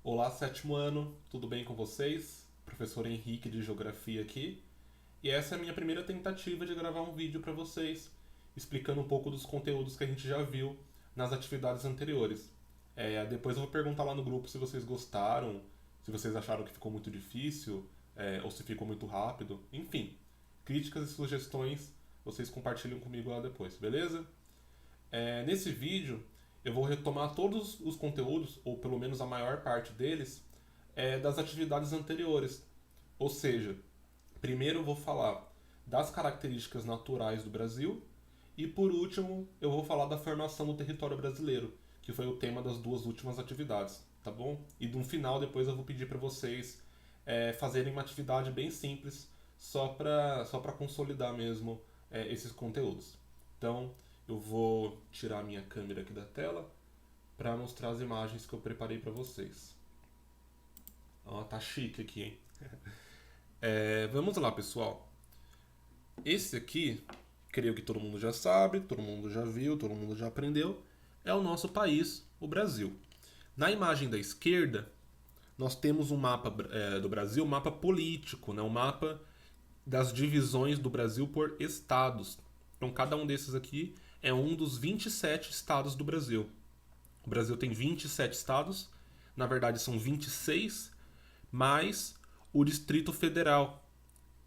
Olá, sétimo ano, tudo bem com vocês? Professor Henrique de Geografia aqui. E essa é a minha primeira tentativa de gravar um vídeo para vocês, explicando um pouco dos conteúdos que a gente já viu nas atividades anteriores. Depois eu vou perguntar lá no grupo se vocês gostaram, se vocês acharam que ficou muito difícil, ou se ficou muito rápido. Enfim, críticas e sugestões vocês compartilham comigo lá depois, beleza? Nesse vídeo, eu vou retomar todos os conteúdos, ou pelo menos a maior parte deles, das atividades anteriores. Ou seja, primeiro eu vou falar das características naturais do Brasil e, por último, eu vou falar da formação do território brasileiro, que foi o tema das duas últimas atividades, tá bom? E no final, depois eu vou pedir para vocês fazerem uma atividade bem simples, só para consolidar mesmo esses conteúdos. Então, eu vou tirar a minha câmera aqui da tela para mostrar as imagens que eu preparei para vocês. Ó, tá chique aqui, hein? Vamos lá, pessoal. Esse aqui, creio que todo mundo já sabe, todo mundo já viu, todo mundo já aprendeu, é o nosso país, o Brasil. Na imagem da esquerda, nós temos um mapa do Brasil, um mapa político, né? Um mapa das divisões do Brasil por estados. Então, cada um desses aqui é um dos 27 estados do Brasil. O Brasil tem 27 estados, na verdade são 26, mais o Distrito Federal,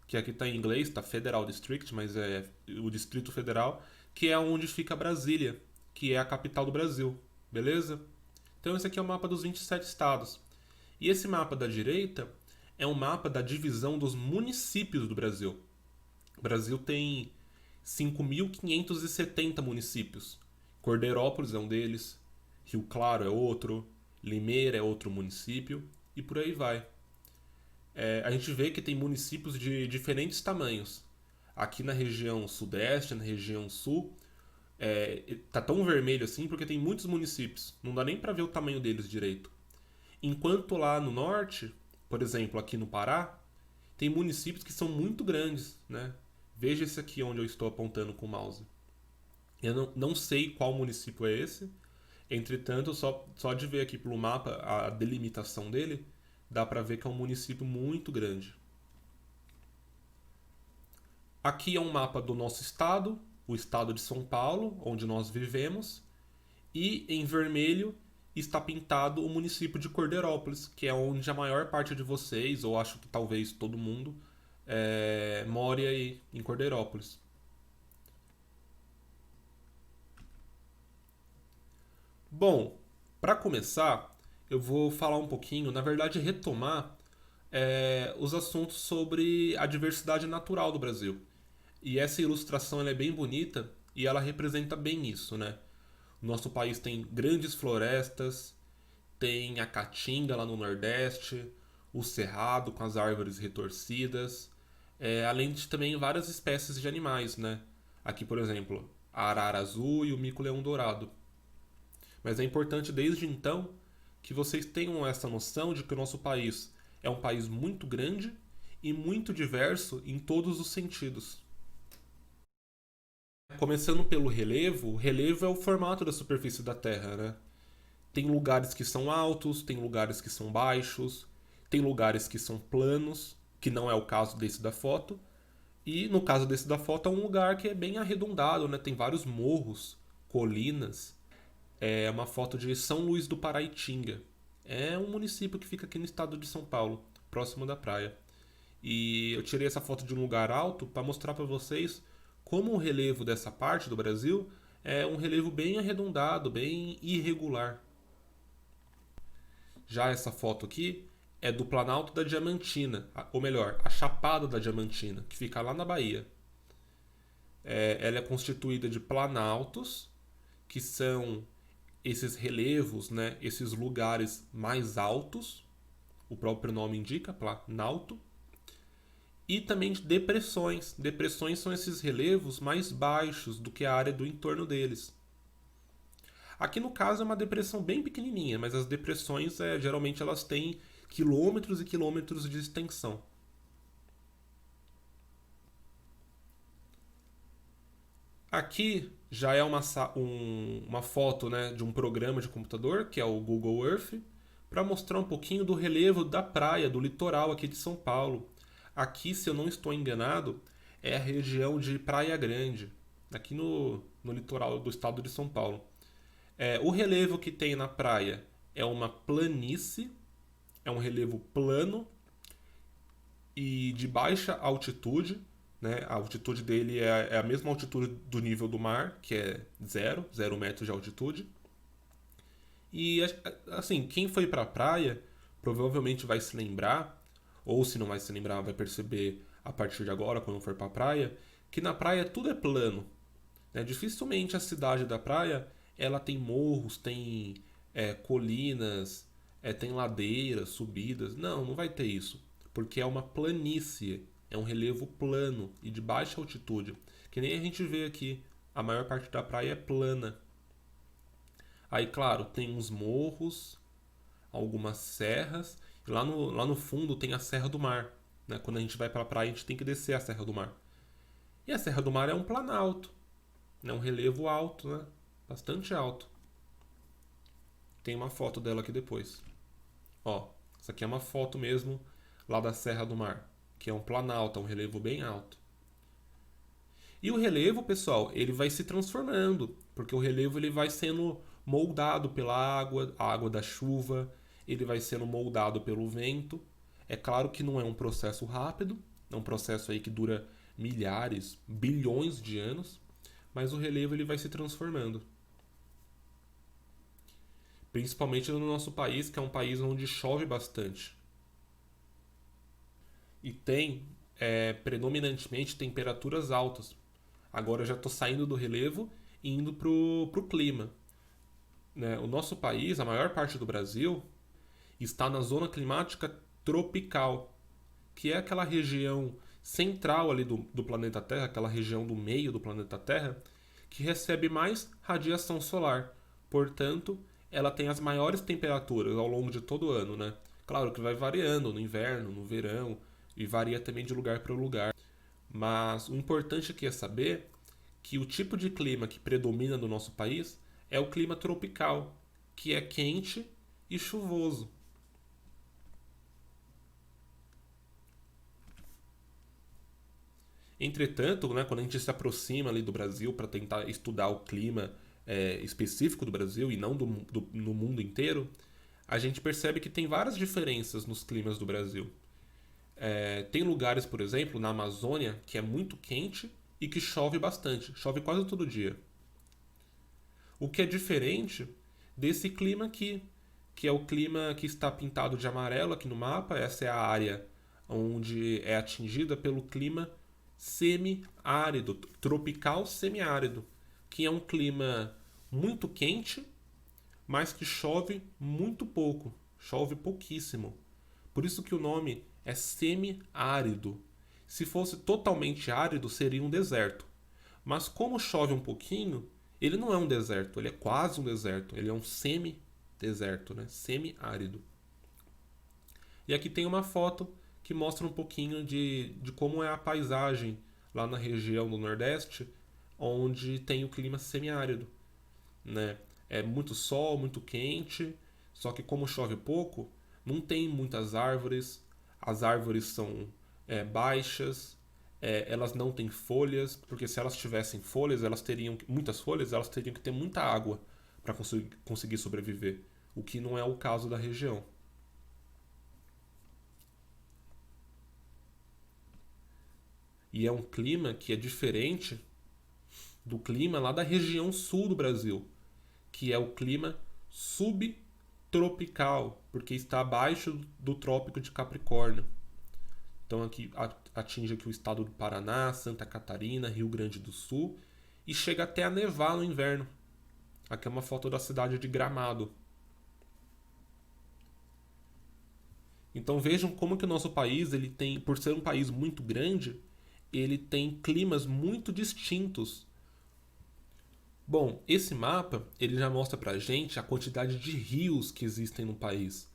que aqui está em inglês, está Federal District, mas é o Distrito Federal, que é onde fica Brasília, que é a capital do Brasil, beleza? Então esse aqui é o mapa dos 27 estados. E esse mapa da direita é um mapa da divisão dos municípios do Brasil. O Brasil tem 5.570 municípios. Cordeirópolis é um deles, Rio Claro é outro, Limeira é outro município e por aí vai. A gente vê que tem municípios de diferentes tamanhos. Aqui na região sudeste, na região sul, tá tão vermelho assim porque tem muitos municípios. Não dá nem para ver o tamanho deles direito. Enquanto lá no norte, por exemplo, aqui no Pará, tem municípios que são muito grandes, né? Veja esse aqui onde eu estou apontando com o mouse. Eu não sei qual município é esse. Entretanto, só de ver aqui pelo mapa a delimitação dele, dá para ver que é um município muito grande. Aqui é um mapa do nosso estado, o estado de São Paulo, onde nós vivemos, e em vermelho está pintado o município de Cordeirópolis, que é onde a maior parte de vocês, ou acho que talvez todo mundo, more aí em Cordeirópolis. Bom, para começar, eu vou falar um pouquinho, na verdade, retomar os assuntos sobre a diversidade natural do Brasil. E essa ilustração ela é bem bonita e ela representa bem isso, né? O nosso país tem grandes florestas, tem a caatinga lá no Nordeste, o cerrado com as árvores retorcidas, além de também várias espécies de animais, né? Aqui, por exemplo, a arara azul e o mico-leão dourado. Mas é importante desde então que vocês tenham essa noção de que o nosso país é um país muito grande e muito diverso em todos os sentidos. Começando pelo relevo, o relevo é o formato da superfície da Terra, né? Tem lugares que são altos, tem lugares que são baixos, tem lugares que são planos, que não é o caso desse da foto. E no caso desse da foto é um lugar que é bem arredondado, né? Tem vários morros, colinas. É uma foto de São Luís do Paraitinga. É um município que fica aqui no estado de São Paulo, próximo da praia. E eu tirei essa foto de um lugar alto para mostrar para vocês como o relevo dessa parte do Brasil é um relevo bem arredondado, bem irregular. Já essa foto aqui é do Planalto da Diamantina, ou melhor, a Chapada da Diamantina, que fica lá na Bahia. Ela é constituída de planaltos, que são esses relevos, né, esses lugares mais altos, o próprio nome indica, planalto, e também de depressões. Depressões são esses relevos mais baixos do que a área do entorno deles. Aqui no caso é uma depressão bem pequenininha, mas as depressões geralmente elas têm quilômetros e quilômetros de extensão. Aqui já é uma foto, né, de um programa de computador, que é o Google Earth, para mostrar um pouquinho do relevo da praia, do litoral aqui de São Paulo. Aqui, se eu não estou enganado, é a região de Praia Grande, aqui no litoral do estado de São Paulo. O relevo que tem na praia é uma planície, é um relevo plano e de baixa altitude, né? A altitude dele é a mesma altitude do nível do mar, que é zero metros de altitude. E assim, quem foi pra praia provavelmente vai se lembrar, ou se não vai se lembrar, vai perceber a partir de agora, quando for pra praia, que na praia tudo é plano, né? Dificilmente a cidade da praia ela tem morros, tem colinas, tem ladeiras, subidas. Não, não vai ter isso, porque é uma planície, é um relevo plano e de baixa altitude, que nem a gente vê aqui. A maior parte da praia é plana. Aí, claro, tem uns morros, algumas serras, e lá no fundo tem a Serra do Mar. Né? Quando a gente vai para a praia, a gente tem que descer a Serra do Mar. E a Serra do Mar é um planalto, é um relevo alto, né? Bastante alto. Tem uma foto dela aqui depois. Ó, essa aqui é uma foto mesmo lá da Serra do Mar, que é um planalto, é um relevo bem alto. E o relevo, pessoal, ele vai se transformando, porque o relevo ele vai sendo moldado pela água, a água da chuva, ele vai sendo moldado pelo vento. É claro que não é um processo rápido, é um processo aí que dura milhares, bilhões de anos, mas o relevo ele vai se transformando. Principalmente no nosso país, que é um país onde chove bastante. E tem predominantemente temperaturas altas. Agora eu já estou saindo do relevo e indo pro clima. Né? O nosso país, a maior parte do Brasil, está na zona climática tropical, que é aquela região central ali do planeta Terra, aquela região do meio do planeta Terra, que recebe mais radiação solar. Portanto, ela tem as maiores temperaturas ao longo de todo o ano, né? Claro que vai variando no inverno, no verão, e varia também de lugar para lugar. Mas o importante aqui é saber que o tipo de clima que predomina no nosso país é o clima tropical, que é quente e chuvoso. Entretanto, né, quando a gente se aproxima ali do Brasil para tentar estudar o clima específico do Brasil e não no mundo inteiro, a gente percebe que tem várias diferenças nos climas do Brasil. Tem lugares, por exemplo, na Amazônia, que é muito quente e que chove bastante, chove quase todo dia. O que é diferente desse clima aqui, que é o clima que está pintado de amarelo aqui no mapa. Essa é a área onde é atingida pelo clima semiárido, tropical semiárido, que é um clima muito quente, mas que chove muito pouco, chove pouquíssimo. Por isso que o nome é semiárido. Se fosse totalmente árido, seria um deserto. Mas como chove um pouquinho, ele não é um deserto, ele é quase um deserto, ele é um semi-deserto, né? Semi-árido. E aqui tem uma foto que mostra um pouquinho de como é a paisagem lá na região do Nordeste, onde tem o clima semiárido, né? É muito sol, muito quente, só que como chove pouco, não tem muitas árvores, as árvores são baixas, elas não têm folhas, porque se elas tivessem folhas, muitas folhas, elas teriam que ter muita água para conseguir sobreviver, o que não é o caso da região. E é um clima que é diferente do clima lá da região sul do Brasil, que é o clima subtropical, porque está abaixo do Trópico de Capricórnio. Então aqui atinge aqui o estado do Paraná, Santa Catarina, Rio Grande do Sul e chega até a nevar no inverno. Aqui é uma foto da cidade de Gramado. Então vejam como que o nosso país, ele tem, por ser um país muito grande, ele tem climas muito distintos. Bom, esse mapa ele já mostra pra gente a quantidade de rios que existem no país.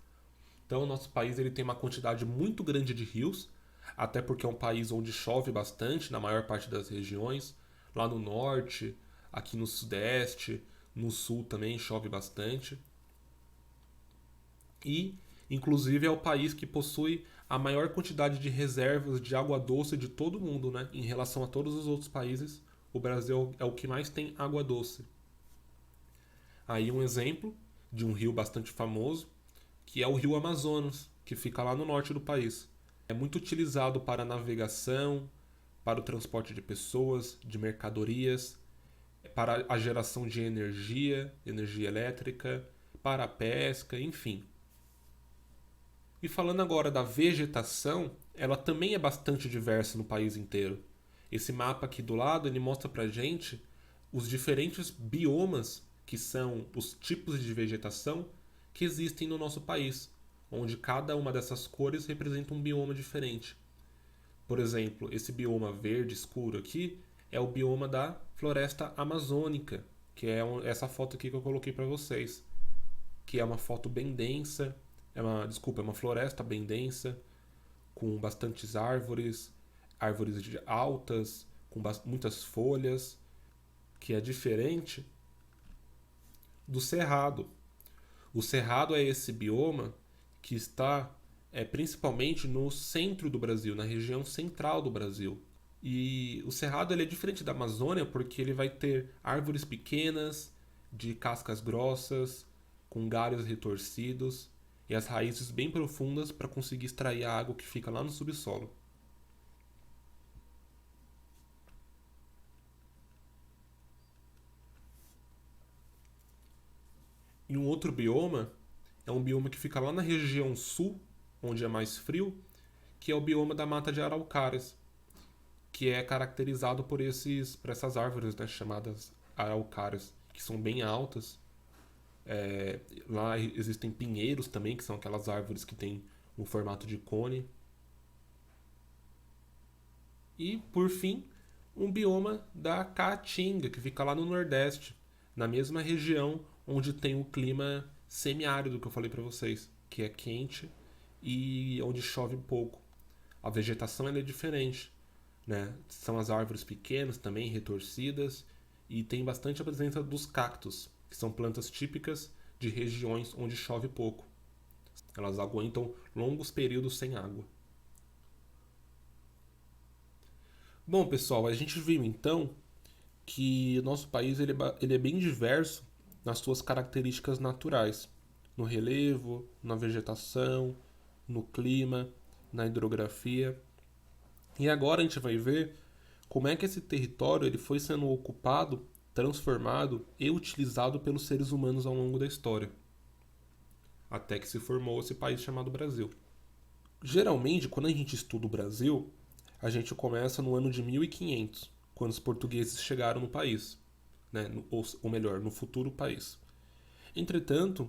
Então o nosso país ele tem uma quantidade muito grande de rios, até porque é um país onde chove bastante na maior parte das regiões. Lá no norte, aqui no sudeste, no sul também chove bastante. e, inclusive, é o país que possui a maior quantidade de reservas de água doce de todo o mundo, né? Em relação a todos os outros países, o Brasil é o que mais tem água doce. Aí um exemplo de um rio bastante famoso, que é o Rio Amazonas, que fica lá no norte do país. É muito utilizado para navegação, para o transporte de pessoas, de mercadorias, para a geração de energia, energia elétrica, para a pesca, enfim. E falando agora da vegetação, ela também é bastante diversa no país inteiro. Esse mapa aqui do lado, ele mostra pra gente os diferentes biomas, que são os tipos de vegetação que existem no nosso país, onde cada uma dessas cores representa um bioma diferente. Por exemplo, esse bioma verde escuro aqui é o bioma da floresta amazônica, que é essa foto aqui que eu coloquei para vocês, que é uma foto bem densa, é uma floresta bem densa, com bastantes árvores, árvores altas, com muitas folhas, que é diferente do cerrado. O cerrado é esse bioma que está principalmente no centro do Brasil, na região central do Brasil. E o cerrado ele é diferente da Amazônia porque ele vai ter árvores pequenas, de cascas grossas, com galhos retorcidos e as raízes bem profundas para conseguir extrair a água que fica lá no subsolo. E um outro bioma é um bioma que fica lá na região sul, onde é mais frio, que é o bioma da mata de araucárias, que é caracterizado por essas árvores, né, chamadas araucárias, que são bem altas. Lá existem pinheiros também, que são aquelas árvores que têm um formato de cone. E, por fim, um bioma da caatinga, que fica lá no Nordeste, na mesma região onde tem o clima semiárido que eu falei para vocês, que é quente e onde chove pouco. A vegetação ela é diferente, né? São as árvores pequenas também, retorcidas, e tem bastante a presença dos cactos, que são plantas típicas de regiões onde chove pouco. Elas aguentam longos períodos sem água. Bom, pessoal, a gente viu então que o nosso país ele é bem diverso nas suas características naturais, no relevo, na vegetação, no clima, na hidrografia. E agora a gente vai ver como é que esse território ele foi sendo ocupado, transformado e utilizado pelos seres humanos ao longo da história, até que se formou esse país chamado Brasil. Geralmente, quando a gente estuda o Brasil, a gente começa no ano de 1500, quando os portugueses chegaram no país, né? Ou melhor, no futuro país. Entretanto,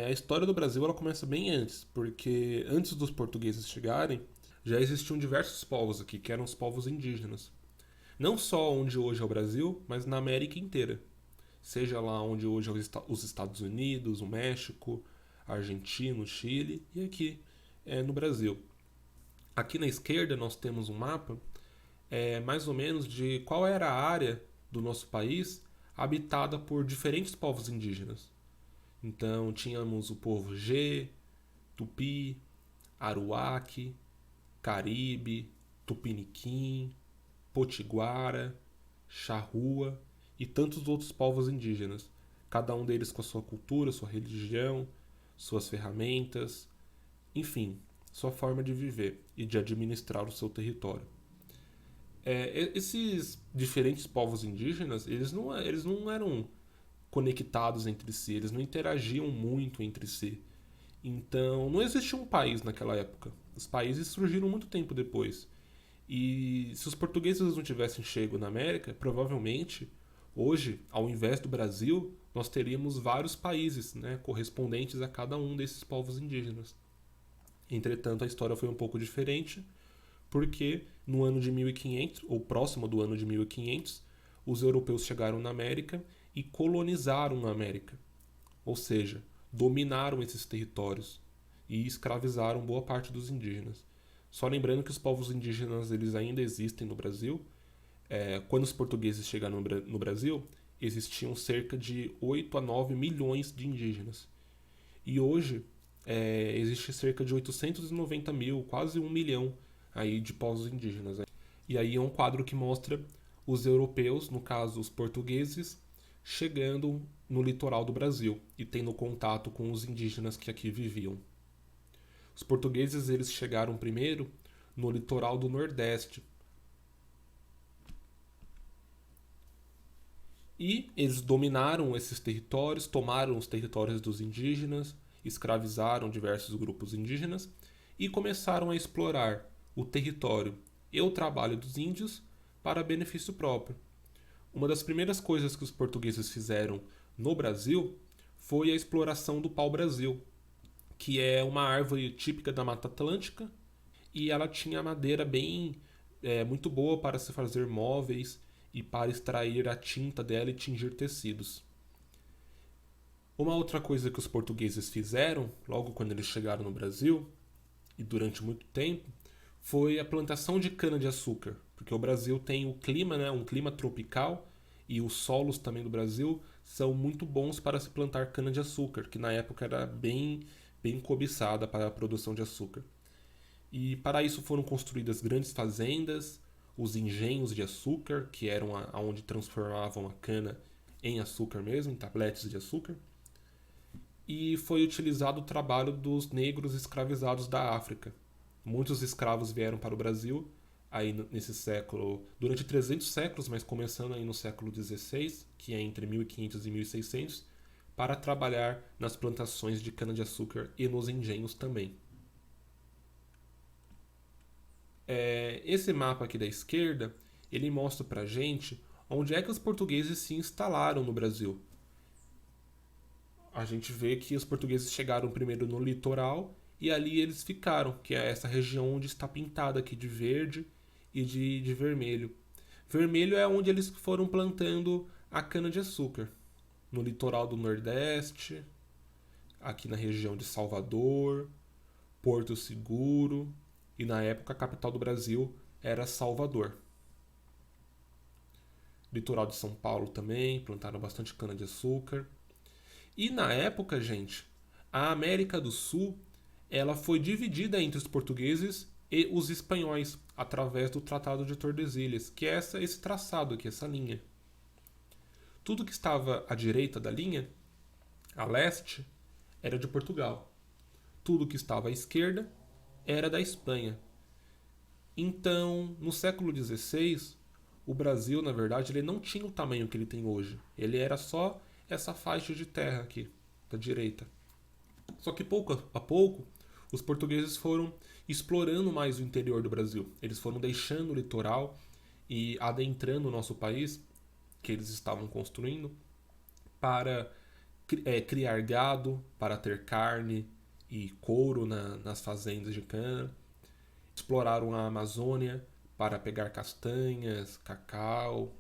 a história do Brasil ela começa bem antes, porque antes dos portugueses chegarem, já existiam diversos povos aqui, que eram os povos indígenas. Não só onde hoje é o Brasil, mas na América inteira. Seja lá onde hoje é os Estados Unidos, o México, a Argentina, o Chile e aqui no Brasil. Aqui na esquerda nós temos um mapa mais ou menos de qual era a área do nosso país habitada por diferentes povos indígenas. Então tínhamos o povo G, Tupi, Aruaque, Caribe, Tupiniquim, Potiguara, Charrua e tantos outros povos indígenas, cada um deles com a sua cultura, sua religião, suas ferramentas, enfim, sua forma de viver e de administrar o seu território. Esses diferentes povos indígenas, eles não eram conectados entre si, eles não interagiam muito entre si. Então, não existia um país naquela época. Os países surgiram muito tempo depois. E se os portugueses não tivessem chego na América, provavelmente, hoje, ao invés do Brasil, nós teríamos vários países, né, correspondentes a cada um desses povos indígenas. Entretanto, a história foi um pouco diferente, porque no ano de 1500, ou próximo do ano de 1500, os europeus chegaram na América e colonizaram a América. Ou seja, dominaram esses territórios e escravizaram boa parte dos indígenas. Só lembrando que os povos indígenas eles ainda existem no Brasil. Quando os portugueses chegaram no Brasil, existiam cerca de 8 a 9 milhões de indígenas. E hoje, existe cerca de 890 mil, quase 1 milhão aí de povos indígenas, né? E aí é um quadro que mostra os europeus, no caso os portugueses, chegando no litoral do Brasil e tendo contato com os indígenas que aqui viviam. Os portugueses eles chegaram primeiro no litoral do Nordeste. E eles dominaram esses territórios, tomaram os territórios dos indígenas, escravizaram diversos grupos indígenas e começaram a explorar o território e o trabalho dos índios para benefício próprio. Uma das primeiras coisas que os portugueses fizeram no Brasil foi a exploração do pau-brasil, que é uma árvore típica da Mata Atlântica e ela tinha madeira muito boa para se fazer móveis e para extrair a tinta dela e tingir tecidos. Uma outra coisa que os portugueses fizeram, logo quando eles chegaram no Brasil, e durante muito tempo, foi a plantação de cana-de-açúcar, porque o Brasil tem o clima, né, um clima tropical, e os solos também do Brasil são muito bons para se plantar cana-de-açúcar, que na época era bem cobiçada para a produção de açúcar. E para isso foram construídas grandes fazendas, os engenhos de açúcar, que eram onde transformavam a cana em açúcar mesmo, em tabletes de açúcar. E foi utilizado o trabalho dos negros escravizados da África. Muitos escravos vieram para o Brasil aí nesse século, durante 300 séculos, mas começando aí no século XVI, que é entre 1500 e 1600, para trabalhar nas plantações de cana-de-açúcar e nos engenhos também. Esse mapa aqui da esquerda, ele mostra pra gente onde é que os portugueses se instalaram no Brasil. A gente vê que os portugueses chegaram primeiro no litoral e ali eles ficaram, que é essa região onde está pintada aqui de verde e de vermelho. Vermelho é onde eles foram plantando a cana-de-açúcar, no litoral do Nordeste, aqui na região de Salvador, Porto Seguro, e na época a capital do Brasil era Salvador. Litoral de São Paulo também, plantaram bastante cana-de-açúcar. E na época, gente, a América do Sul ela foi dividida entre os portugueses e os espanhóis através do Tratado de Tordesilhas, que é esse traçado aqui, essa linha. Tudo que estava à direita da linha, a leste, era de Portugal. Tudo que estava à esquerda era da Espanha. Então, no século XVI, o Brasil, na verdade, ele não tinha o tamanho que ele tem hoje. Ele era só essa faixa de terra aqui, da direita. Só que pouco a pouco, os portugueses foram explorando mais o interior do Brasil. Eles foram deixando o litoral e adentrando o nosso país, que eles estavam construindo, para criar gado, para ter carne e couro nas fazendas de cana. Exploraram a Amazônia para pegar castanhas, cacau.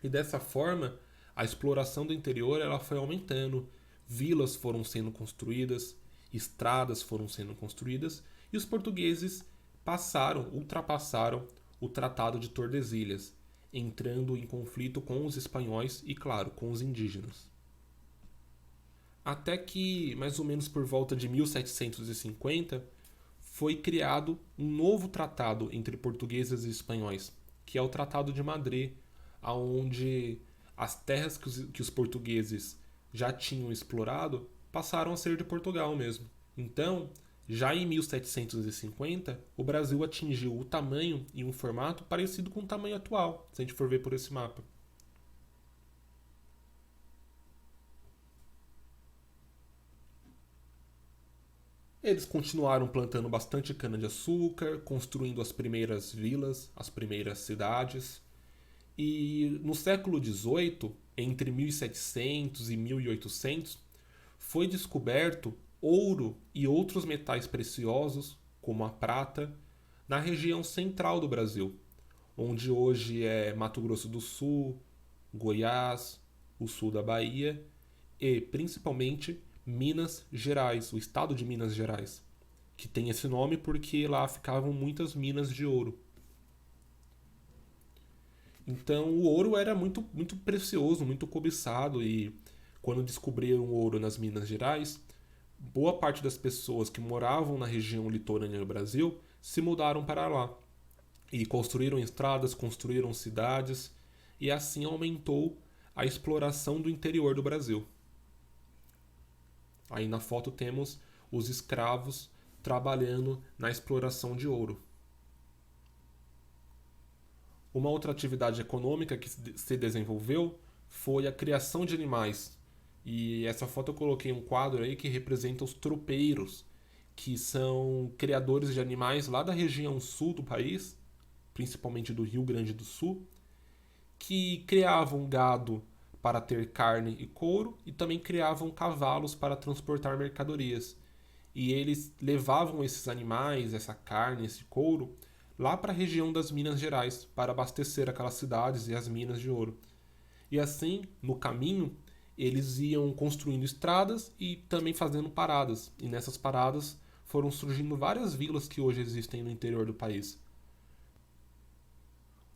E dessa forma, a exploração do interior ela foi aumentando. Vilas foram sendo construídas, estradas foram sendo construídas e os portugueses ultrapassaram o Tratado de Tordesilhas, entrando em conflito com os espanhóis e, claro, com os indígenas. Até que, mais ou menos por volta de 1750, foi criado um novo tratado entre portugueses e espanhóis, que é o Tratado de Madrid, onde as terras que os portugueses já tinham explorado passaram a ser de Portugal mesmo. Então, já em 1750, o Brasil atingiu o tamanho e um formato parecido com o tamanho atual, se a gente for ver por esse mapa. Eles continuaram plantando bastante cana-de-açúcar, construindo as primeiras vilas, as primeiras cidades. E no século XVIII, entre 1700 e 1800, foi descoberto ouro e outros metais preciosos, como a prata, na região central do Brasil, onde hoje é Mato Grosso do Sul, Goiás, o sul da Bahia e, principalmente, Minas Gerais, o estado de Minas Gerais, que tem esse nome porque lá ficavam muitas minas de ouro. Então o ouro era muito precioso, muito cobiçado e quando descobriram ouro nas Minas Gerais, boa parte das pessoas que moravam na região litorânea do Brasil se mudaram para lá e construíram estradas, construíram cidades e assim aumentou a exploração do interior do Brasil. Aí na foto temos os escravos trabalhando na exploração de ouro. Uma outra atividade econômica que se desenvolveu foi a criação de animais. E essa foto eu coloquei um quadro aí que representa os tropeiros, que são criadores de animais lá da região sul do país, principalmente do Rio Grande do Sul, que criavam gado para ter carne e couro e também criavam cavalos para transportar mercadorias. E eles levavam esses animais, essa carne, esse couro, lá para a região das Minas Gerais para abastecer aquelas cidades e as minas de ouro. E assim, no caminho, eles iam construindo estradas e também fazendo paradas. E nessas paradas foram surgindo várias vilas que hoje existem no interior do país.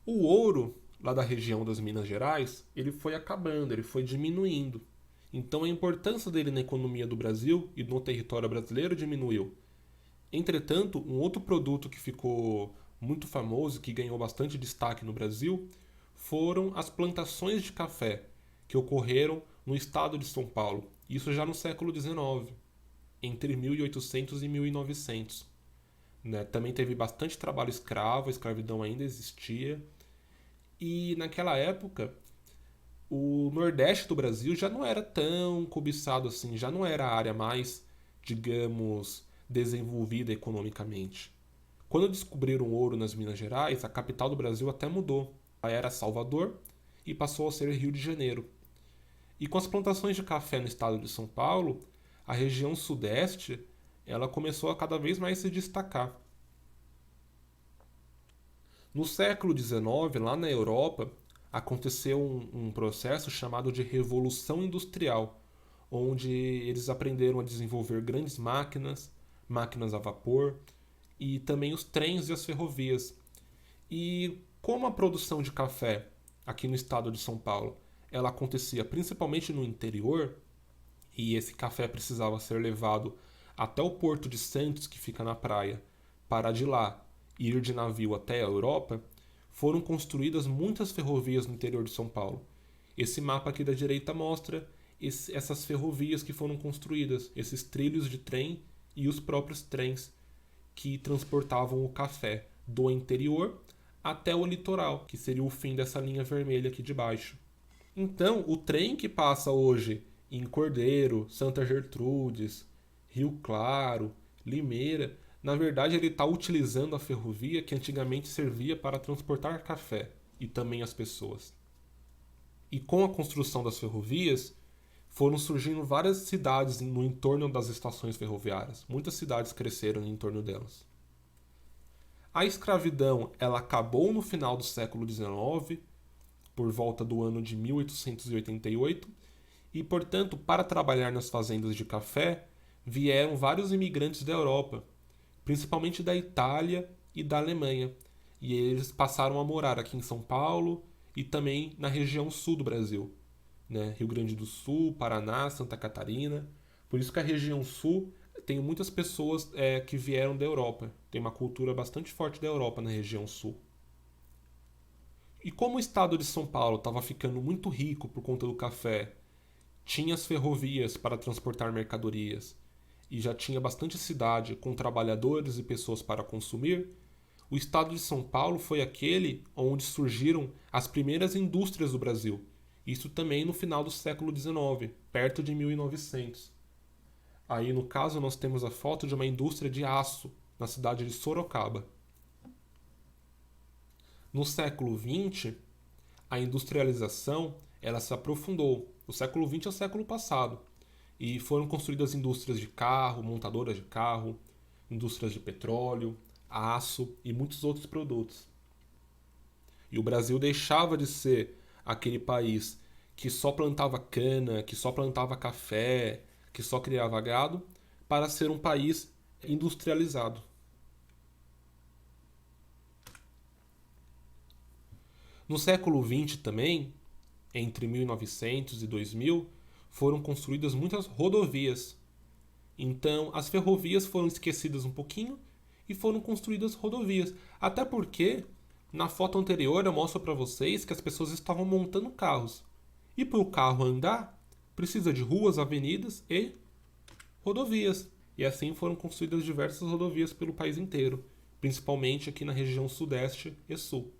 O ouro, lá da região das Minas Gerais, ele foi acabando, ele foi diminuindo. Então a importância dele na economia do Brasil e no território brasileiro diminuiu. Entretanto, um outro produto que ficou muito famoso, que ganhou bastante destaque no Brasil, foram as plantações de café, que ocorreram no estado de São Paulo, isso já no século XIX, entre 1800 e 1900. Né? Também teve bastante trabalho escravo, a escravidão ainda existia, e naquela época o Nordeste do Brasil já não era tão cobiçado assim, já não era a área mais, digamos, desenvolvida economicamente. Quando descobriram ouro nas Minas Gerais, a capital do Brasil até mudou. Ela era Salvador e passou a ser Rio de Janeiro. E com as plantações de café no estado de São Paulo, a região sudeste ela começou a cada vez mais se destacar. No século XIX, lá na Europa, aconteceu um processo chamado de Revolução Industrial, onde eles aprenderam a desenvolver grandes máquinas, máquinas a vapor e também os trens e as ferrovias. E como a produção de café aqui no estado de São Paulo ela acontecia principalmente no interior, e esse café precisava ser levado até o Porto de Santos, que fica na praia, para de lá ir de navio até a Europa, foram construídas muitas ferrovias no interior de São Paulo. Esse mapa aqui da direita mostra essas ferrovias que foram construídas, esses trilhos de trem e os próprios trens que transportavam o café do interior até o litoral, que seria o fim dessa linha vermelha aqui de baixo. Então, o trem que passa hoje em Cordeiro, Santa Gertrudes, Rio Claro, Limeira, na verdade ele está utilizando a ferrovia que antigamente servia para transportar café e também as pessoas. E com a construção das ferrovias, foram surgindo várias cidades no entorno das estações ferroviárias. Muitas cidades cresceram em torno delas. A escravidão ela acabou no final do século XIX, por volta do ano de 1888, e, portanto, para trabalhar nas fazendas de café, vieram vários imigrantes da Europa, principalmente da Itália e da Alemanha, e eles passaram a morar aqui em São Paulo e também na região sul do Brasil, né? Rio Grande do Sul, Paraná, Santa Catarina. Por isso que a região sul tem muitas pessoas que vieram da Europa. Tem uma cultura bastante forte da Europa na região sul. E como o estado de São Paulo estava ficando muito rico por conta do café, tinha as ferrovias para transportar mercadorias e já tinha bastante cidade com trabalhadores e pessoas para consumir, o estado de São Paulo foi aquele onde surgiram as primeiras indústrias do Brasil. Isso também no final do século XIX, perto de 1900. Aí, no caso, nós temos a foto de uma indústria de aço na cidade de Sorocaba. No século XX, a industrialização ela se aprofundou. O século XX é o século passado. E foram construídas indústrias de carro, montadoras de carro, indústrias de petróleo, aço e muitos outros produtos. E o Brasil deixava de ser aquele país que só plantava cana, que só plantava café, que só criava gado, para ser um país industrializado. No século XX também, entre 1900 e 2000, foram construídas muitas rodovias. Então, as ferrovias foram esquecidas um pouquinho e foram construídas rodovias. Até porque, na foto anterior, eu mostro para vocês que as pessoas estavam montando carros. E para o carro andar, precisa de ruas, avenidas e rodovias. E assim foram construídas diversas rodovias pelo país inteiro, principalmente aqui na região sudeste e sul.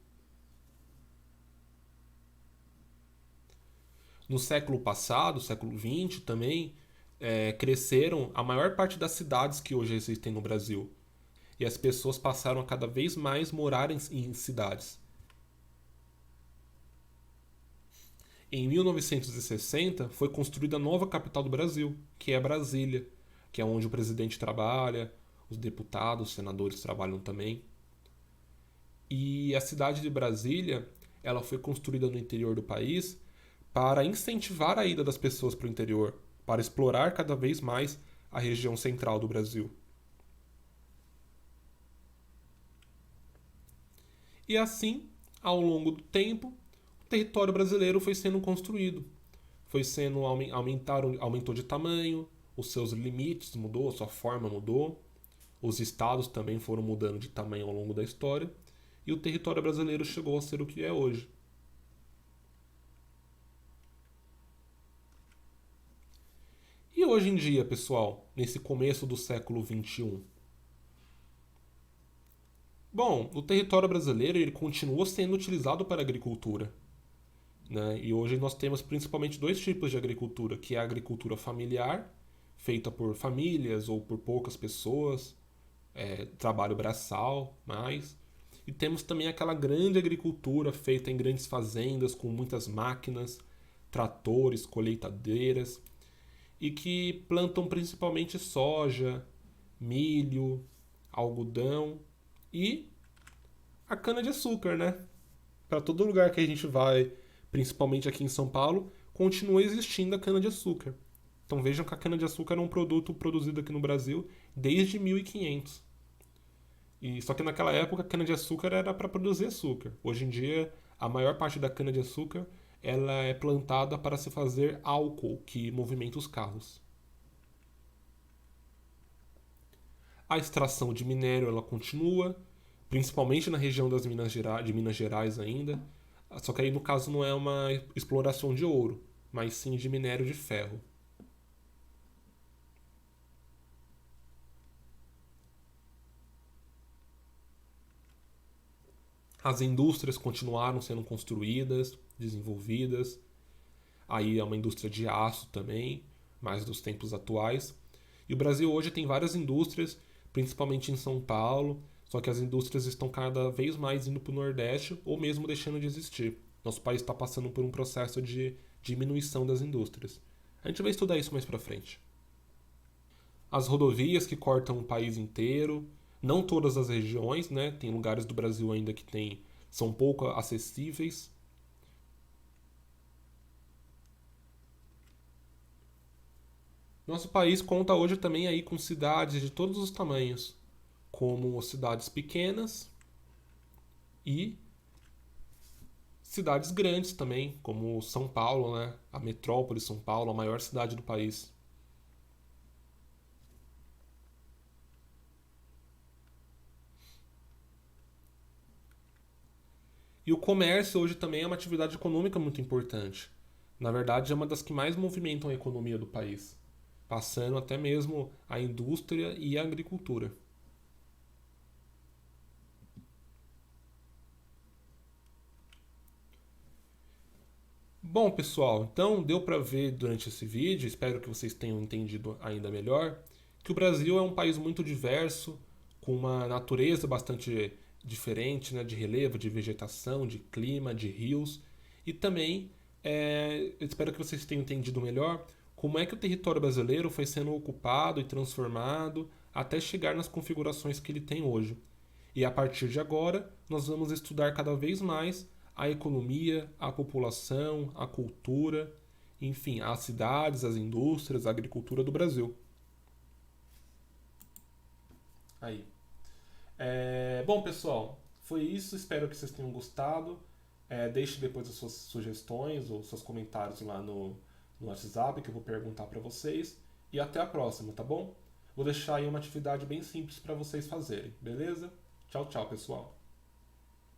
No século passado, século XX também, cresceram a maior parte das cidades que hoje existem no Brasil. E as pessoas passaram a cada vez mais morar em cidades. Em 1960, foi construída a nova capital do Brasil, que é Brasília, que é onde o presidente trabalha, os deputados, os senadores trabalham também. E a cidade de Brasília, ela foi construída no interior do país para incentivar a ida das pessoas para o interior, para explorar cada vez mais a região central do Brasil. E assim, ao longo do tempo, o território brasileiro foi sendo construído. Foi sendo aumentou de tamanho, os seus limites mudou, a sua forma mudou, os estados também foram mudando de tamanho ao longo da história, e o território brasileiro chegou a ser o que é hoje. E hoje em dia, pessoal, nesse começo do século XXI? Bom, o território brasileiro ele continua sendo utilizado para a agricultura. Né? E hoje nós temos principalmente dois tipos de agricultura, que é a agricultura familiar, feita por famílias ou por poucas pessoas, trabalho braçal, mais. E temos também aquela grande agricultura feita em grandes fazendas com muitas máquinas, tratores, colheitadeiras, e que plantam principalmente soja, milho, algodão e a cana-de-açúcar, né? Para todo lugar que a gente vai, principalmente aqui em São Paulo, continua existindo a cana-de-açúcar. Então vejam que a cana-de-açúcar é um produto produzido aqui no Brasil desde 1500. Só que naquela época a cana-de-açúcar era para produzir açúcar. Hoje em dia, a maior parte da cana-de-açúcar ela é plantada para se fazer álcool que movimenta os carros. A extração de minério ela continua, principalmente na região de Minas Gerais ainda. Só que aí no caso não é uma exploração de ouro, mas sim de minério de ferro. As indústrias continuaram sendo construídas, desenvolvidas. Aí é uma indústria de aço também, mais dos tempos atuais. E o Brasil hoje tem várias indústrias, principalmente em São Paulo, só que as indústrias estão cada vez mais indo para o Nordeste ou mesmo deixando de existir. Nosso país está passando por um processo de diminuição das indústrias. A gente vai estudar isso mais para frente. As rodovias que cortam o país inteiro, não todas as regiões, né? Tem lugares do Brasil ainda que são pouco acessíveis. Nosso país conta hoje também aí com cidades de todos os tamanhos, como cidades pequenas e cidades grandes também, como São Paulo, né? A metrópole São Paulo, a maior cidade do país. E o comércio hoje também é uma atividade econômica muito importante. Na verdade, é uma das que mais movimentam a economia do país, passando até mesmo a indústria e a agricultura. Bom, pessoal, então deu para ver durante esse vídeo, espero que vocês tenham entendido ainda melhor, que o Brasil é um país muito diverso, com uma natureza bastante diferente, né, de relevo, de vegetação, de clima, de rios, e também espero que vocês tenham entendido melhor como é que o território brasileiro foi sendo ocupado e transformado até chegar nas configurações que ele tem hoje. E a partir de agora, nós vamos estudar cada vez mais a economia, a população, a cultura, enfim, as cidades, as indústrias, a agricultura do Brasil. Aí. Bom, pessoal, foi isso. Espero que vocês tenham gostado. Deixe depois as suas sugestões ou seus comentários lá no WhatsApp que eu vou perguntar para vocês. E até a próxima, tá bom? Vou deixar aí uma atividade bem simples para vocês fazerem, beleza? Tchau, tchau, pessoal!